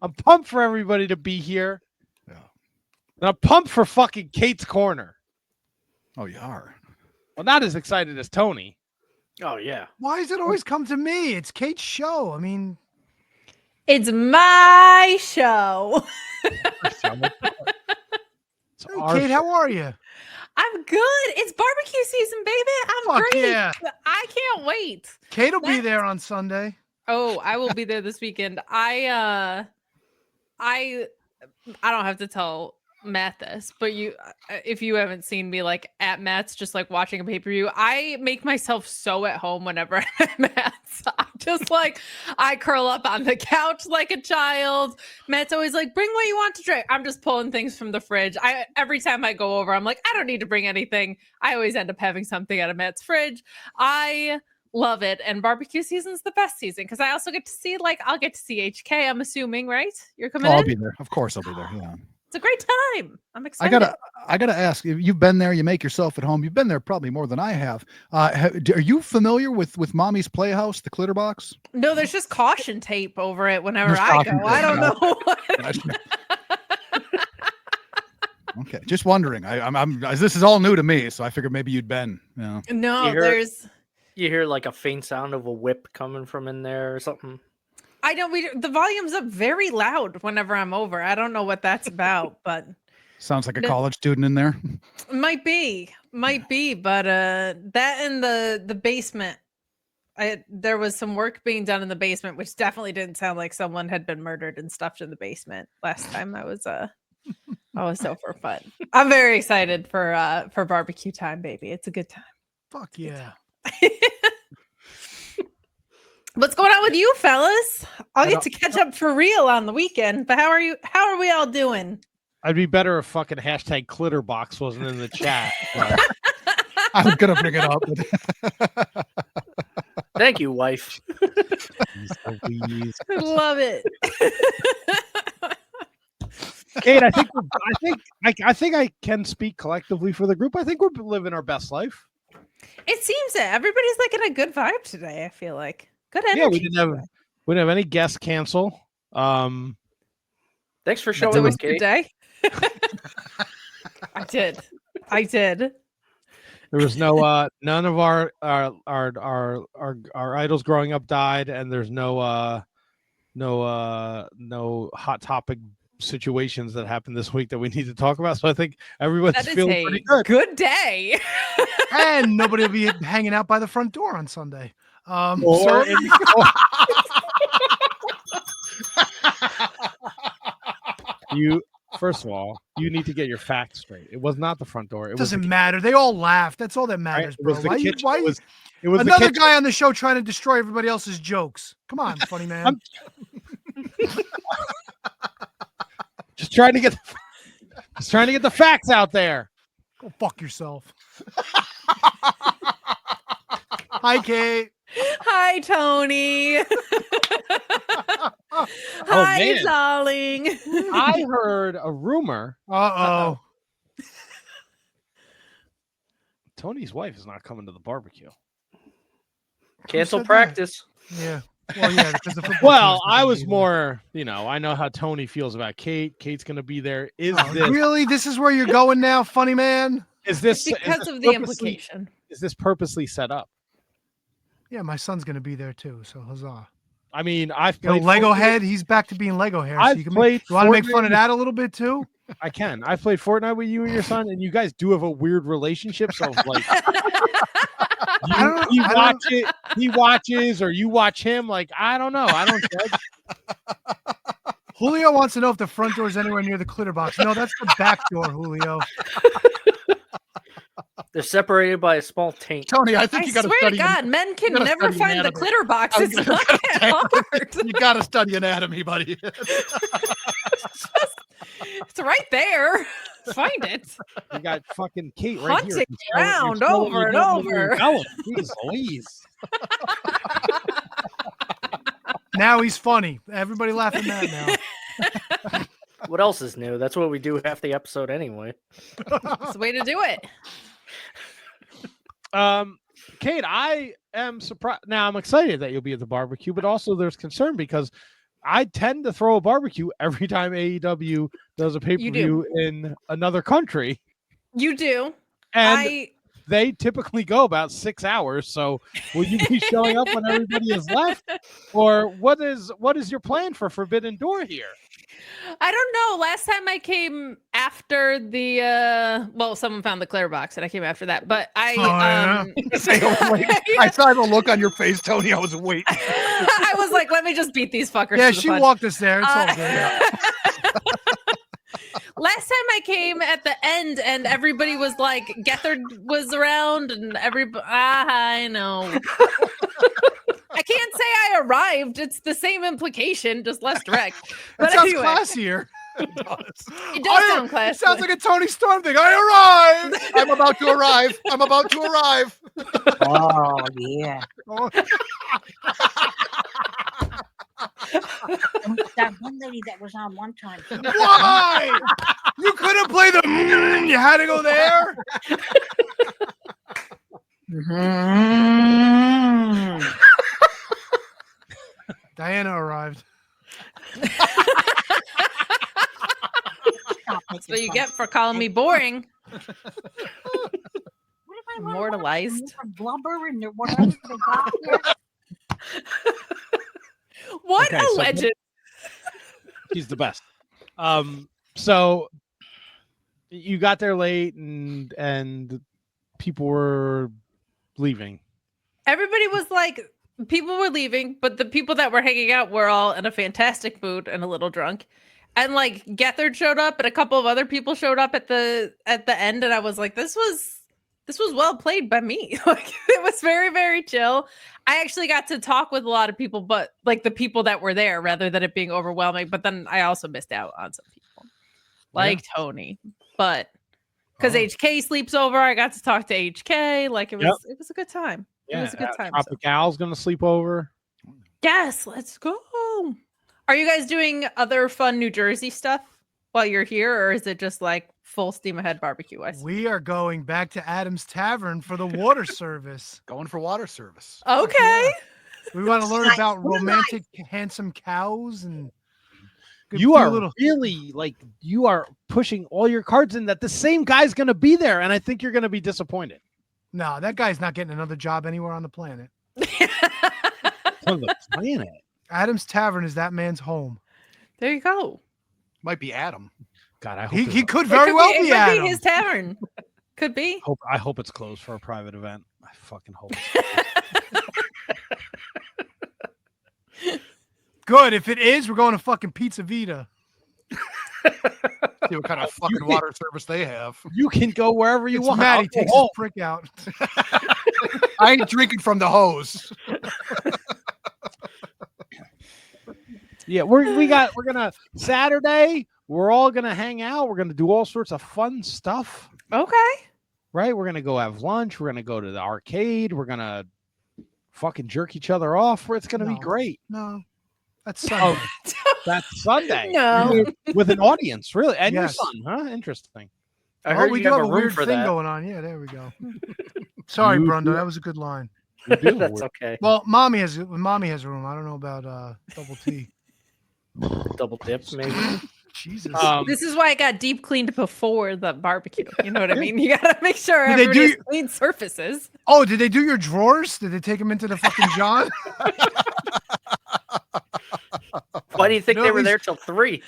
I'm pumped for everybody to be here. Yeah. And I'm pumped for fucking Kate's Corner. Oh, you are. Well, not as excited as Tony. Oh, yeah. Why does it always come to me? It's Kate's show. I mean, It's my show. Kate, how are you? I'm good. It's barbecue season, baby. I'm Fuck great. yeah. I can't wait. Kate will be there on Sunday. Oh, I will be there this weekend. I don't have to tell Matt this, but if you haven't seen me like at Matt's just like watching a pay-per-view, I make myself so at home whenever I'm at Matt's. I'm just like, I curl up on the couch like a child. Matt's always like, bring what you want to drink. I'm just pulling things from the fridge. Every time I go over, I'm like, I don't need to bring anything. I always end up having something out of Matt's fridge. I love it. And barbecue season's the best season because I also get to see, I'll get to see HK, I'm assuming, right? You're coming in? I'll be there. Of course I'll be there. Yeah. It's a great time. I'm excited. I gotta ask, you've been there, you make yourself at home. You've been there probably more than I have. Are you familiar with Mommy's Playhouse, the Clitter Box? No, there's just caution tape over it whenever I go. I don't know. Okay, just wondering. This is all new to me, so I figured maybe you'd been. No, You hear like a faint sound of a whip coming from in there or something. I know the volume's up very loud whenever I'm over. I don't know what that's about, but sounds like a college student in there. Might be, but that in the basement. There was some work being done in the basement, which definitely didn't sound like someone had been murdered and stuffed in the basement last time I was so for fun. I'm very excited for barbecue time, baby. It's a good time. Fuck yeah. What's going on with you, fellas? I'll get to catch up for real on the weekend, but how are you? How are we all doing? I'd be better if fucking hashtag Clitterbox wasn't in the chat. I was gonna bring it up. Thank you, wife. I love it. Kate, I think I can speak collectively for the group. I think we're living our best life. It seems that everybody's like in a good vibe today. I feel like good energy. Yeah, we didn't have any guests cancel. Thanks for That's showing always up, a good Kate. day. I did. There was no none of our idols growing up died, and there's no hot topic situations that happened this week that we need to talk about. So I think everyone's feeling pretty good. Good day. And nobody will be hanging out by the front door on Sunday. First of all, you need to get your facts straight. It was not the front door. It doesn't matter. They all laughed. That's all that matters, bro. Why it was another guy on the show trying to destroy everybody else's jokes? Come on, funny man. Just trying to get the facts out there. Go fuck yourself. Hi, Kate. Hi, Tony. Hi, darling. I heard a rumor. Uh-oh. Tony's wife is not coming to the barbecue. Cancel practice. That? Yeah. Well, yeah. Because I was more, I know how Tony feels about Kate. Kate's going to be there. This really? This is where you're going now, funny man? Because of the implication. Is this purposely set up? Yeah, my son's going to be there too. So huzzah. I mean, I've played Lego head. He's back to being Lego hair. You want to make fun of that a little bit too? I can. I played Fortnite with you and your son, and you guys do have a weird relationship. So like, he watches, or you watch him. Like, I don't know. I don't judge. Julio wants to know if the front door is anywhere near the Clitter Box. No, that's the back door, Julio. They're separated by a small taint. Tony, I think you got to study. I swear to God, men can never find the Clitter Box. It's not that hard. You got to study anatomy, buddy. It's right there. Find it. You got fucking Kate right Hunting here. Around over and over. Jeez Louise. Now he's funny. Everybody laughing at that now. What else is new? That's what we do half the episode anyway. That's the way to do it. Kate, I am surprised. Now I'm excited that you'll be at the barbecue, but also there's concern because I tend to throw a barbecue every time AEW does a pay-per-view in another country. You do. And they typically go about 6 hours. So will you be showing up when everybody is left? Or what is your plan for Forbidden Door here? I don't know. Last time I came after the someone found the clear box and I came after that. But I I saw the look on your face, Tony. I was waiting. I was like, let me just beat these fuckers. Yeah, to the she punch. walked us there. It's all good. Last time I came at the end and everybody was like, Gethard was around and everybody, I know. I can't say I arrived. It's the same implication, just less direct. But That sounds anyway, classier. it does sound classy. It sounds like a Tony Storm thing. I arrived. I'm about to arrive. I'm about to arrive. Oh, yeah. That one lady that was on one time. Why? You couldn't play the. You had to go there. Diana arrived. That's what you get for calling me boring. Immortalized. Blubber and whatever they got here. What Okay, a so- legend. He's the best. So you got there late and people were leaving. Everybody was like, people were leaving, but the people that were hanging out were all in a fantastic mood and a little drunk. And like Gethard showed up and a couple of other people showed up at the end, and I was like, this was well played by me. Like it was very, very chill. I actually got to talk with a lot of people, but like the people that were there rather than it being overwhelming. But then I also missed out on some people. Like Tony. But because HK sleeps over, I got to talk to HK. Like it was a good time. It was a good time. Tropical's gonna sleep over. Yes, let's go. Are you guys doing other fun New Jersey stuff while you're here, or is it just like full steam ahead barbecue? We are going back to Adam's Tavern for the water service. Going for water service. Okay. We want to learn about romantic, handsome cows and. You are really like you are pushing all your cards in that the same guy's gonna be there, and I think you're gonna be disappointed. No, that guy's not getting another job anywhere on the planet. On the planet. Adam's Tavern is that man's home. There you go. Might be Adam. God, I hope He could very well be It could Adam. be his tavern. Could be. I hope it's closed for a private event. I fucking hope. Good. If it is, we're going to fucking Pizza Vita. See what kind of fucking water service they have. You can go wherever you It's want. Maddie takes his prick out. I ain't drinking from the hose. Yeah, we're gonna Saturday. We're all gonna hang out. We're gonna do all sorts of fun stuff. Okay. Right? We're gonna go have lunch. We're gonna go to the arcade. We're gonna fucking jerk each other off. It's gonna be great. No, that's Sunday. That's Sunday. No. With an audience, really, and Yes. your son, huh? Interesting. I heard we you do have have a a room weird for thing that. going on. Yeah, there we go. Sorry, You Brundo. do- That was a good line. You do. That's okay. Well, mommy has a room. I don't know about double T. Double dip, maybe. Jesus. This is why I got deep cleaned before the barbecue. You know what I mean? You gotta make sure Did they everybody do has clean surfaces. Oh, did they do your drawers? Did they take them into the fucking John? Why do you think No, they were he's- there till 3?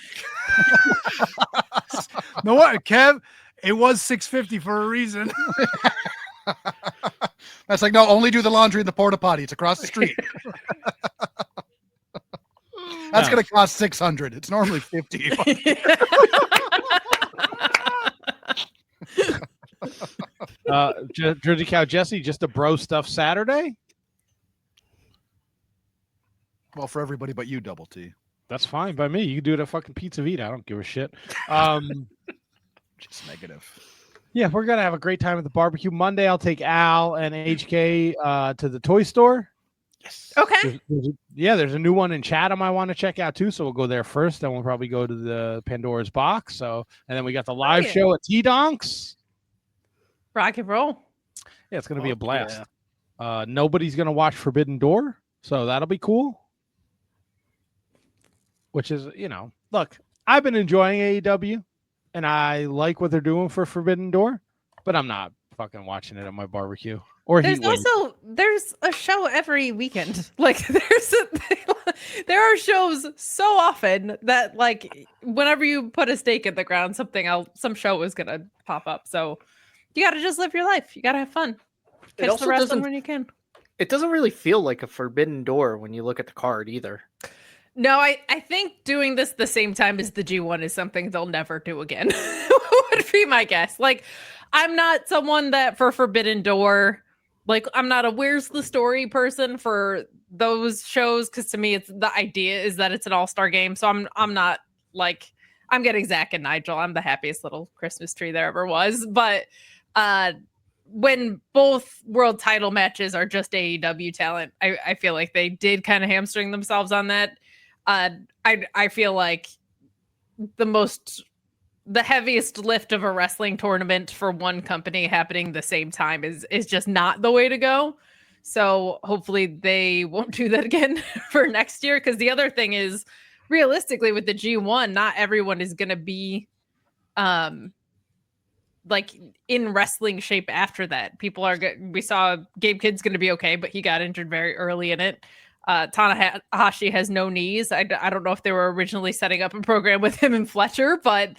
No what, Kev? It was 6:50 for a reason. That's like, no, only do the laundry in the porta potty. It's across the street. That's No. going to cost $600. It's normally $50. Jersey Cow Jesse, just a bro stuff Saturday. Well, for everybody but you, Double T. That's fine by me. You can do it at fucking Pizza Vita. I don't give a shit. Just negative. Yeah, we're gonna have a great time at the barbecue. Monday, I'll take Al and HK to the toy store. Yes. Okay. There's a new one in Chatham I want to check out too. So we'll go there first. Then we'll probably go to the Pandora's Box. So, and then we got the live yeah. show at T Donks. Rock and roll. Yeah, it's gonna be a Fuck blast. yeah. Nobody's gonna watch Forbidden Door, so that'll be cool. which is, look, I've been enjoying AEW and I like what they're doing for Forbidden Door, but I'm not fucking watching it at my barbecue or There's heat wave. also a show every weekend. Like there are shows so often that like whenever you put a stake in the ground, some show is gonna pop up. So you gotta just live your life. You gotta have fun. It Catch also the wrestling doesn't- when you can. It doesn't really feel like a Forbidden Door when you look at the card either. No, I think doing this the same time as the G1 is something they'll never do again. Would be my guess. Like, I'm not someone that for Forbidden Door, like, I'm not a where's the story person for those shows because to me, it's the idea is that it's an all-star game. So I'm not like I'm getting Zach and Nigel. I'm the happiest little Christmas tree there ever was. But when both world title matches are just AEW talent, I feel like they did kind of hamstring themselves on that. I feel like the heaviest lift of a wrestling tournament for one company happening the same time is just not the way to go. So hopefully they won't do that again for next year. Because the other thing is, realistically, with the G1, not everyone is going to be like in wrestling shape after that. We saw Gabe Kidd's going to be okay, but he got injured very early in it. Tanahashi has no knees. I don't know if they were originally setting up a program with him and Fletcher, but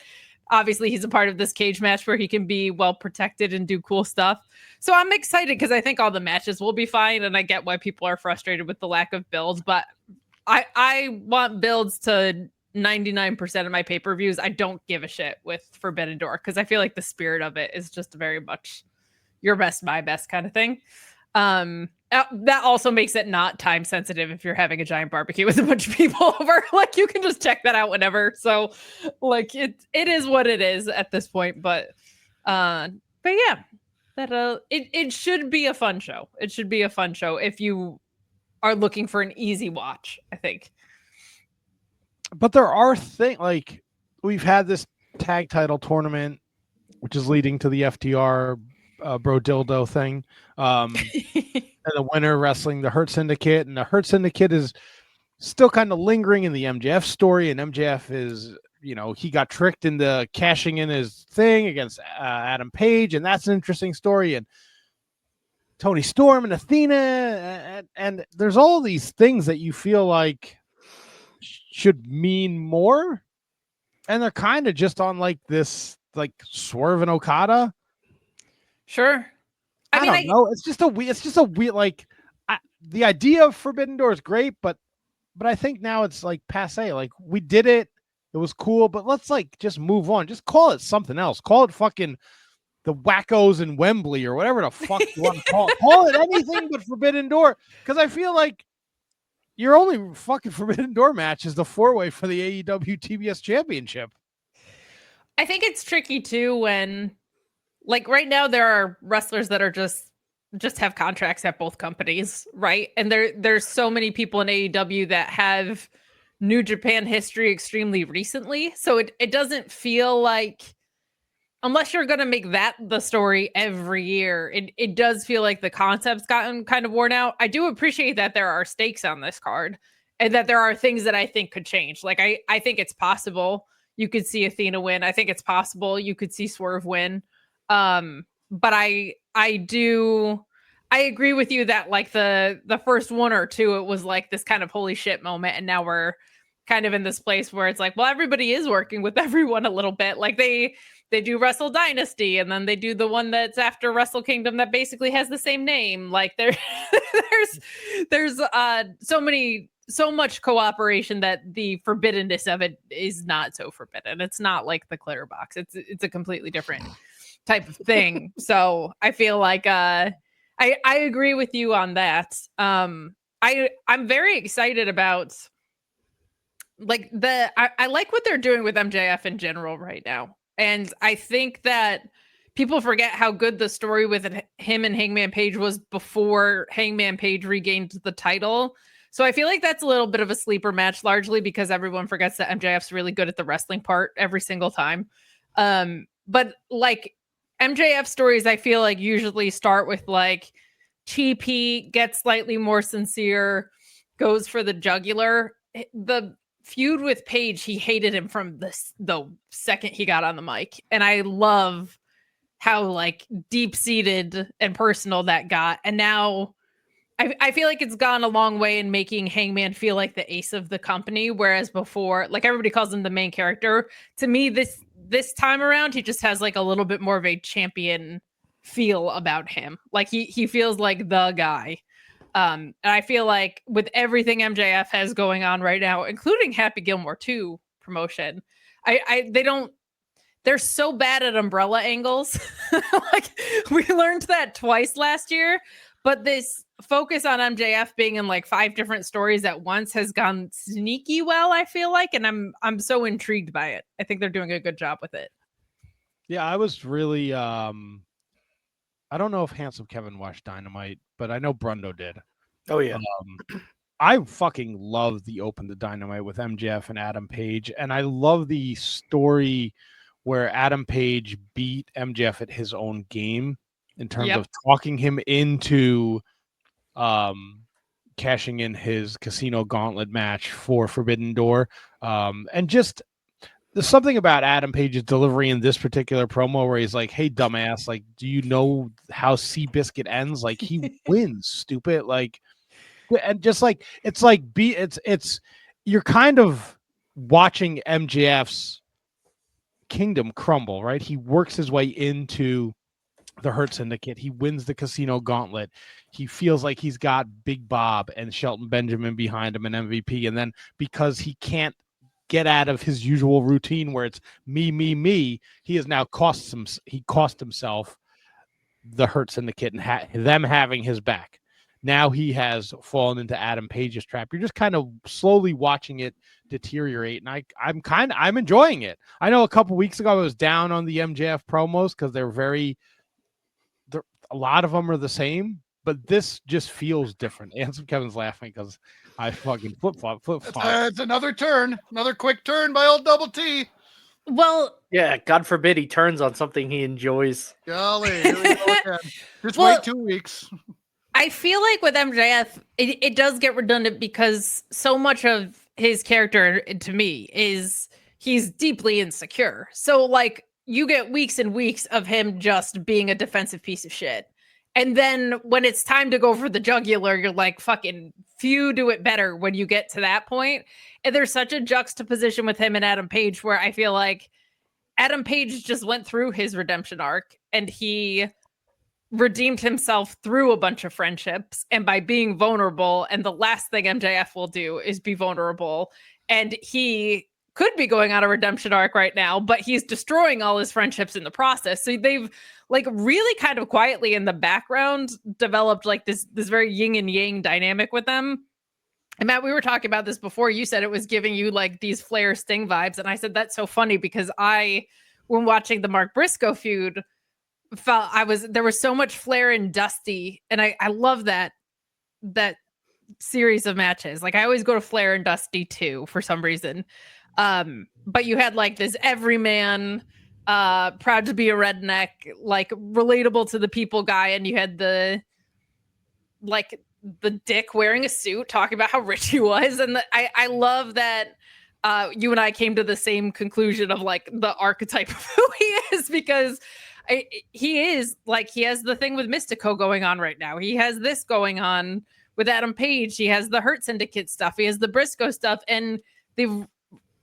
obviously he's a part of this cage match where he can be well protected and do cool stuff. So I'm excited because I think all the matches will be fine, and I get why people are frustrated with the lack of builds, but I want builds to 99% of my pay-per-views. I don't give a shit with Forbidden Door because I feel like the spirit of it is just very much your best, my best kind of thing. That also makes it not time sensitive if you're having a giant barbecue with a bunch of people over. Like you can just check that out whenever. So like it is what it is at this point. But yeah, that it should be a fun show. It should be a fun show if you are looking for an easy watch, I think. But there are things like we've had this tag title tournament, which is leading to the FTR Bro Dildo thing. And the winner wrestling the Hurt Syndicate, and the Hurt Syndicate is still kind of lingering in the MJF story. And MJF is, he got tricked into cashing in his thing against Adam Page, and that's an interesting story. And Tony Storm and Athena, and there's all these things that you feel like should mean more, and they're kind of just on like this, like Swerve and Okada. Sure. I don't know. It's just a weird, like the idea of Forbidden Door is great, but I think now it's like passe. Like we did it. It was cool, but let's like just move on. Just call it something else. Call it fucking the Wackos in Wembley or whatever the fuck you want to call it. Call it anything but Forbidden Door. Because I feel like your only fucking Forbidden Door match is the 4-way for the AEW TBS Championship. I think it's tricky too when, like right now, there are wrestlers that are just have contracts at both companies, right? And there's so many people in AEW that have New Japan history extremely recently. So it doesn't feel like, unless you're going to make that the story every year, it does feel like the concept's gotten kind of worn out. I do appreciate that there are stakes on this card and that there are things that I think could change. Like I think it's possible you could see Athena win. I think it's possible you could see Swerve win. But I agree with you that like the first one or two, it was like this kind of holy shit moment. And now we're kind of in this place where it's like, well, everybody is working with everyone a little bit. Like they do Wrestle Dynasty, and then they do the one that's after Wrestle Kingdom that basically has the same name. Like there's so much cooperation that the forbiddenness of it is not so forbidden. It's not like the clear box. It's a completely different type of thing. So I feel like I agree with you on that. I'm very excited about like I like what they're doing with MJF in general right now. And I think that people forget how good the story with him and Hangman Page was before Hangman Page regained the title. So I feel like that's a little bit of a sleeper match, largely because everyone forgets that MJF's really good at the wrestling part every single time. But like MJF stories, I feel like usually start with like TP gets slightly more sincere, goes for the jugular. The feud with Page, he hated him from the second he got on the mic. And I love how like deep-seated and personal that got. And now I feel like it's gone a long way in making Hangman feel like the ace of the company, whereas before, like everybody calls him the main character. To me, this time around, he just has like a little bit more of a champion feel about him. Like he feels like the guy. And I feel like with everything MJF has going on right now, including Happy Gilmore 2 promotion, they're so bad at umbrella angles. Like we learned that twice last year, but this focus on MJF being in like 5 different stories at once has gone sneaky well, I feel like, and I'm so intrigued by it. I think they're doing a good job with it. Yeah, I was really I don't know if Handsome Kevin watched Dynamite, but I know Brundo did. Oh yeah. I fucking love the Open to Dynamite with MJF and Adam Page, and I love the story where Adam Page beat MJF at his own game in terms of talking him into cashing in his Casino Gauntlet match for Forbidden Door. And just there's something about Adam Page's delivery in this particular promo where he's like, "Hey, dumbass, like, do you know how Seabiscuit ends? Like, he wins, stupid." Like, and just like it's you're kind of watching MJF's kingdom crumble, right? He works his way into the Hurt Syndicate. He wins the Casino Gauntlet. He feels like he's got Big Bob and Shelton Benjamin behind him, an MVP. And then because he can't get out of his usual routine where it's me, he has now cost himself the Hurt Syndicate and them having his back. Now he has fallen into Adam Page's trap. You're just kind of slowly watching it deteriorate, and I'm enjoying it. I know a couple weeks ago I was down on the MJF promos because a lot of them are the same, but this just feels different. Handsome Kevin's laughing because I fucking flip-flop. It's another turn, another quick turn by old Double T. Well, Yeah, God forbid he turns on something he enjoys. Golly, here we go again. Just Well, wait 2 weeks. I feel like with MJF, it does get redundant because so much of his character, to me, is he's deeply insecure. So, like, you get weeks and weeks of him just being a defensive piece of shit. And then when it's time to go for the jugular, you're like, fucking few do it better when you get to that point. And there's such a juxtaposition with him and Adam Page where I feel like Adam Page just went through his redemption arc and he redeemed himself through a bunch of friendships and by being vulnerable. And the last thing MJF will do is be vulnerable. And he could be going on a redemption arc right now, but he's destroying all his friendships in the process. So they've like really kind of quietly in the background developed like this very yin and yang dynamic with them. And Matt, we were talking about this before. You said it was giving you like these Flair Sting vibes. And I said, that's so funny because when watching the Mark Briscoe feud, there was so much Flair and Dusty. And I love that series of matches. Like I always go to Flair and Dusty too, for some reason. But you had like this everyman, proud to be a redneck, like relatable to the people guy. And you had the dick wearing a suit talking about how rich he was. And I love that you and I came to the same conclusion of like the archetype of who he is, because he is like, he has the thing with Mystico going on right now. He has this going on with Adam Page. He has the Hurt Syndicate stuff. He has the Briscoe stuff. And they've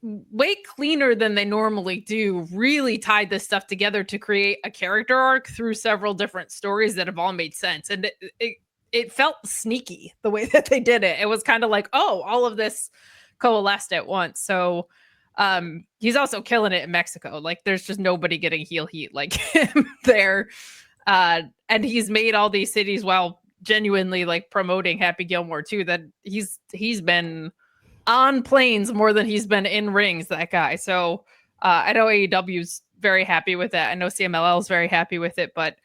way cleaner than they normally do really tied this stuff together to create a character arc through several different stories that have all made sense. And it felt sneaky the way that they did it. It was kind of like, oh, all of this coalesced at once. So he's also killing it in Mexico. Like there's just nobody getting heel heat like him there. And he's made all these cities while genuinely like promoting Happy Gilmore too, that he's been on planes more than he's been in rings, that guy. So I know AEW's very happy with that. I know CMLL is very happy with it, but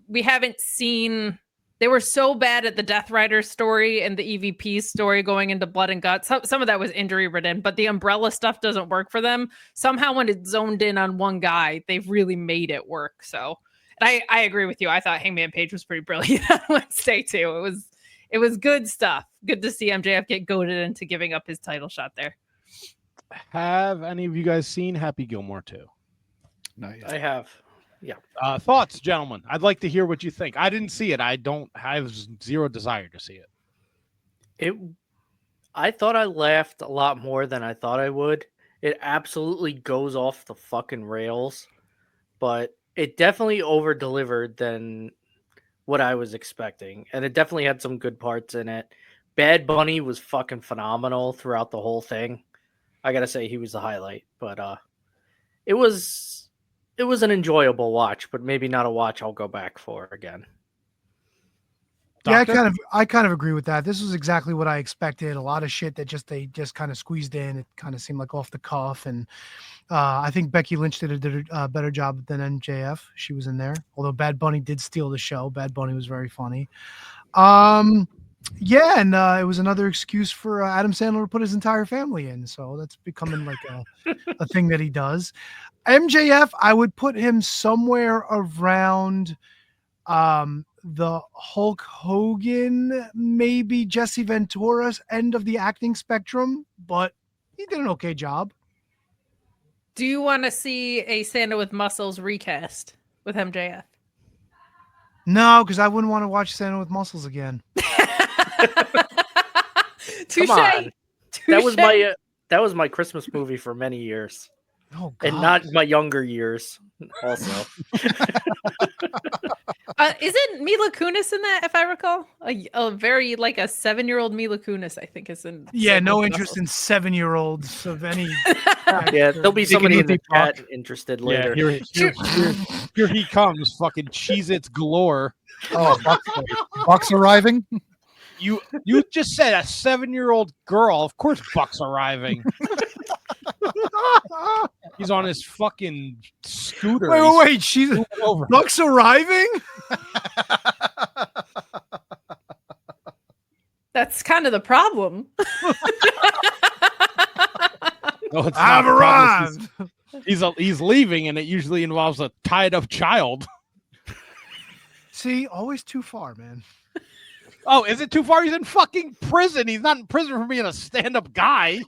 we haven't seen. They were so bad at the Death Rider story and the EVP story going into Blood and Guts. Some of that was injury ridden, but the Umbrella stuff doesn't work for them. Somehow when it's zoned in on one guy, they've really made it work. So and I agree with you. I thought Hangman Page was pretty brilliant on Wednesday too. It was good stuff. Good to see MJF get goaded into giving up his title shot there. Have any of you guys seen Happy Gilmore 2? No, I have. Thoughts, gentlemen? I'd like to hear what you think. I didn't see it. I have zero desire to see it. I thought I laughed a lot more than I thought I would. It absolutely goes off the fucking rails, but it definitely over delivered than what I was expecting, and it definitely had some good parts in it. Bad Bunny was fucking phenomenal throughout the whole thing. I gotta say he was the highlight, but it was an enjoyable watch, but maybe not a watch I'll go back for again. Yeah, Doctor? I kind of agree with that. This was exactly what I expected. A lot of shit that they just kind of squeezed in. It kind of seemed like off the cuff, and I think Becky Lynch did a better job than MJF. She was in there, although Bad Bunny did steal the show. Bad Bunny was very funny. Yeah, and it was another excuse for Adam Sandler to put his entire family in. So that's becoming like a thing that he does. MJF, I would put him somewhere around the Hulk Hogan, maybe Jesse Ventura's end of the acting spectrum, but he did an okay job. Do you want to see a Santa with Muscles recast with MJF? No, because I wouldn't want to watch Santa with Muscles again. Touche. Come on. That was my Christmas movie for many years, Oh, God. and not my younger years. Also, Isn't Mila Kunis in that, if I recall? A very, like, a 7-year-old Mila Kunis, I think, is in. Yeah, Santa no with interest in Muscles. 7-year-olds of any. yeah, there'll be They can somebody in be the chat interested later. Yeah, here he comes, fucking Cheez-Its galore. Oh, Buck's arriving. You just said a 7-year-old girl. Of course, Buck's arriving. He's on his fucking scooter. Wait, she's He's over. Buck's arriving? That's kind of the problem. No, it's I've not the problem. arrived. He's leaving, and it usually involves a tied up child. See, always too far, man. Oh, is it too far? He's in fucking prison. He's not in prison for being a stand-up guy.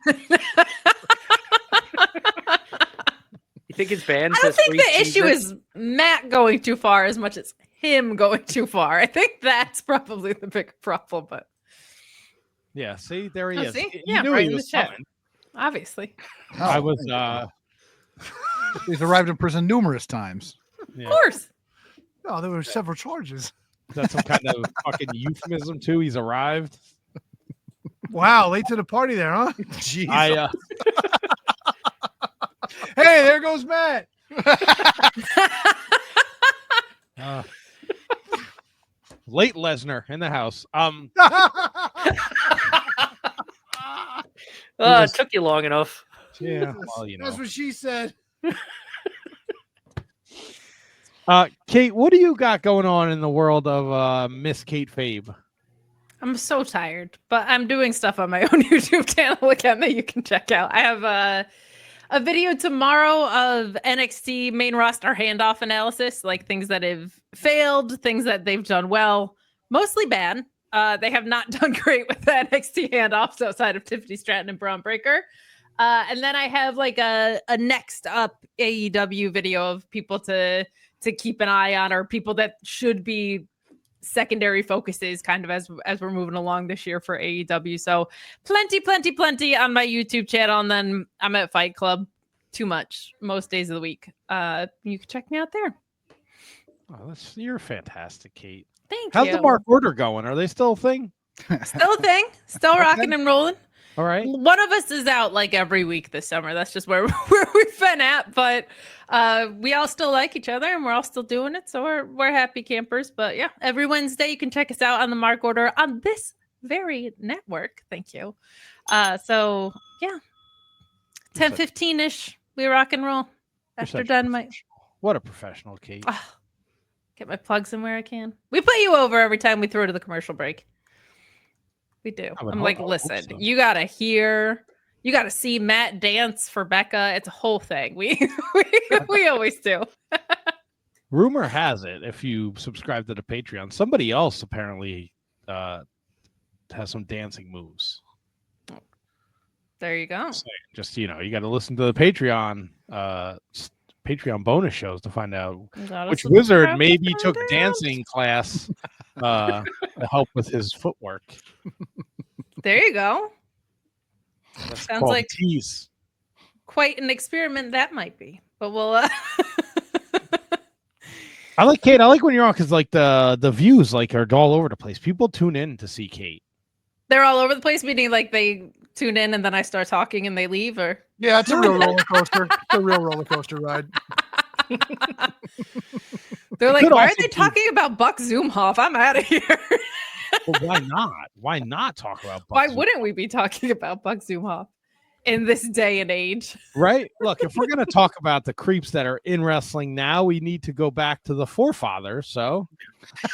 You think his band I don't says think free the issue Cheez-Its? is Matt going too far as much as him going too far. I think that's probably the big problem, but Yeah, see, there he Oh, is. see? You Yeah, knew right he in the was chat. coming. obviously. I was He's arrived in prison numerous times. yeah. Of course. Oh, there were several charges. Is that some kind of fucking euphemism too? He's arrived. Wow, late to the party there, huh? Jeez. I Hey, there goes Matt. late Lesnar in the house. It took you long enough. Yeah, well, you know. That's what she said. Kate, what do you got going on in the world of Miss Kate Fabe? I'm so tired, but I'm doing stuff on my own YouTube channel again that you can check out. I have a video tomorrow of NXT main roster handoff analysis, like things that have failed, things that they've done well, mostly bad. They have not done great with the NXT handoffs outside of Tiffany Stratton and Braun Breaker. And then I have like a next up AEW video of people to keep an eye on, or people that should be secondary focuses kind of as we're moving along this year for AEW. So plenty on my YouTube channel. And then I'm at Fight Club too much most days of the week. You can check me out there. Oh, you're fantastic, Kate. Thank How's you. the Mark Order going? Are they still a thing? Still a thing. Still rocking and rolling. All right. One of us is out like every week this summer. That's just where we've been at. But we all still like each other and we're all still doing it. So we're happy campers. But yeah, every Wednesday you can check us out on the Mark Order on this very network. Thank you. So yeah, 10:15-ish. We rock and roll after such a Dynamite. What a professional, Kate. Get my plugs in where I can. We put you over every time we throw to the commercial break. We do. I would I'm hope- like, I would hope listen, so. you gotta see Matt dance for Becca. It's a whole thing. We always do. Rumor has it, if you subscribe to the Patreon, somebody else apparently has some dancing moves. There you go. Just you got to listen to the Patreon bonus shows to find out which wizard maybe took dancing class to help with his footwork. There you go. That's Sounds called like tease. quite an experiment that might be. But we'll I like Kate. I like when you're on because like the views like are all over the place. People tune in to see Kate. they're all over the place, meaning like they tune in and then I start talking and they leave, or Yeah, it's a real roller coaster. It's a real roller coaster ride. they're It like, could why are also they be- talking about Buck Zumhoff? I'm out of here. Well, why not? Why not talk about? Why Buck wouldn't we be talking about Buck Zumhoff in this day and age? Right? Look, if we're going to talk about the creeps that are in wrestling now, we need to go back to the forefathers. So,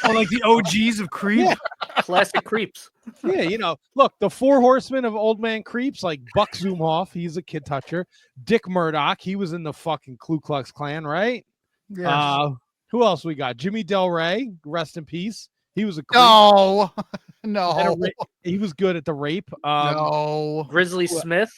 Oh, like the OGs of Creep. Yeah. Classic creeps. yeah, look, the four horsemen of old man creeps like Buck Zumhoff, he's a kid toucher. Dick Murdoch, he was in the fucking Ku Klux Klan, right? Yes. Who else we got? Jimmy Del Rey, rest in peace. He was a creep. No, And no, he was good at the rape. no. Grizzly Smith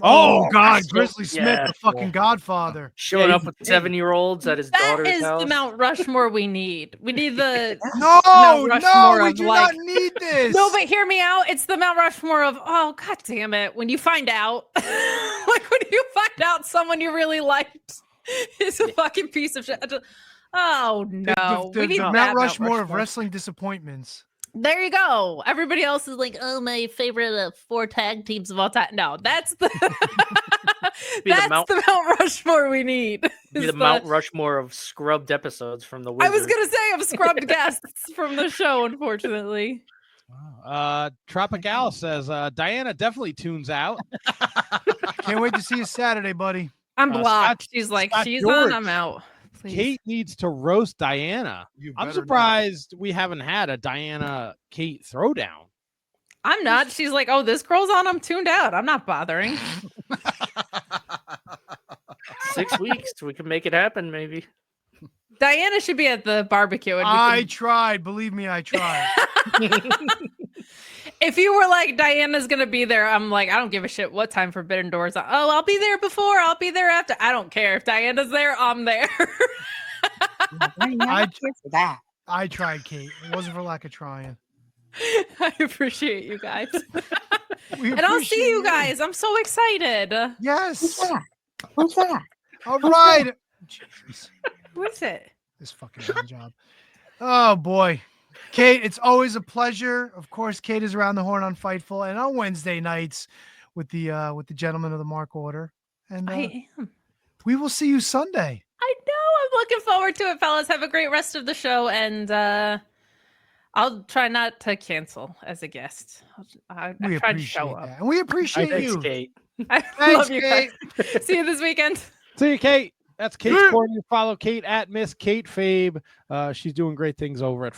Oh God, so- Grizzly Smith, yeah. the fucking Godfather. showing Yeah, up with 7-year-olds at his That daughter's is house. the Mount Rushmore we need. We need the No, Mount Rushmore no, we of, do like- not need this. No, but hear me out. It's the Mount Rushmore of, oh, God damn it. When you find out, like when you find out someone you really liked is a fucking piece of shit. Oh, no. the We need Mount that Rushmore of wrestling disappointments. There you go. Everybody else is like, oh, my favorite 4 tag teams of all time. No, that's the Be the that's Mount- the Mount Rushmore we need. Be is the Mount Rushmore of scrubbed episodes from the I Wizard. was gonna say of scrubbed guests from the show, unfortunately. Tropical says Diana definitely tunes out. Can't wait to see you Saturday, buddy. I'm Scott- blocked. She's like, Scott she's George. on, I'm out. Please. Kate needs to roast Diana. You I'm better surprised we haven't had a Diana Kate throwdown. I'm not. She's like, oh, this girl's on. I'm tuned out. I'm not bothering. 6 weeks. We can make it happen, maybe. Diana should be at the barbecue. And we I can- tried. Believe me, I tried. If you were like, Diana's going to be there, I'm like, I don't give a shit what time Forbidden Door is. Oh, I'll be there before. I'll be there after. I don't care. If Diana's there, I'm there. I'm not I- here for that. I tried, Kate. It wasn't for lack of trying. I appreciate you guys. We And I'll see appreciate you guys. I'm so excited. Who's Yes. that? Who's that? All right. Jeez, Who is it? this fucking hand job. Oh boy. Kate, it's always a pleasure. Of course, Kate is around the horn on Fightful and on Wednesday nights with the gentlemen of the Mark Order. And I am. we will see you Sunday. I know. I'm looking forward to it, fellas. Have a great rest of the show. And I'll try not to cancel as a guest. I We try to show appreciate up. that. And we appreciate Thanks, you. Kate. I Thanks, love you guys. See you this weekend. See you, Kate. That's Kate's Corner. You follow Kate at Miss Kate Fabe. She's doing great things over at